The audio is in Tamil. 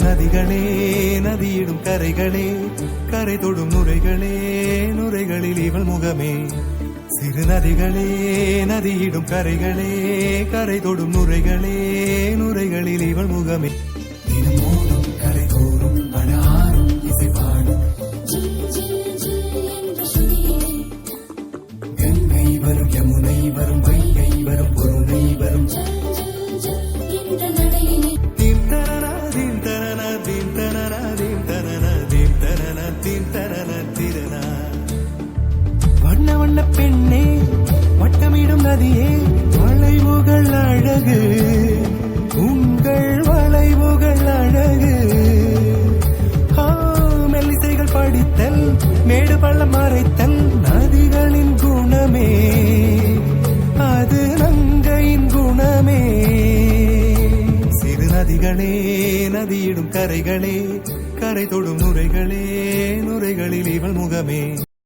நதிகளே நதியிடும் கரைகளே கரை தொடும் நுரைகளே நுரைகளில் இவள் முகமே சிறு நதிகளே நதியிடும் கரைகளே கரை தொடும் நுரைகளே நுரைகளில் இவள் முகமே தினமோடும் கரை தோறும் அழாரும் இசை பாடும் கங்கை வரும் யமுனை வரும் வைகை வரும் பொருணை வரும் வண்ண வண்ண பெண்ணே வட்டமிடும் நதியே வளைவுகள் அழகு உங்கள் வளைவுகள் அழகு மெல்லிசைகள் படித்தல் மேடு பள்ளம் மறைத்தல் நதிகளின் குணமே அது நங்கையின் குணமே சிறு நதிகளே நதியிடும் கரைகளே கரை தொடும் நுரைகளே நுரைகளில் இவள் முகமே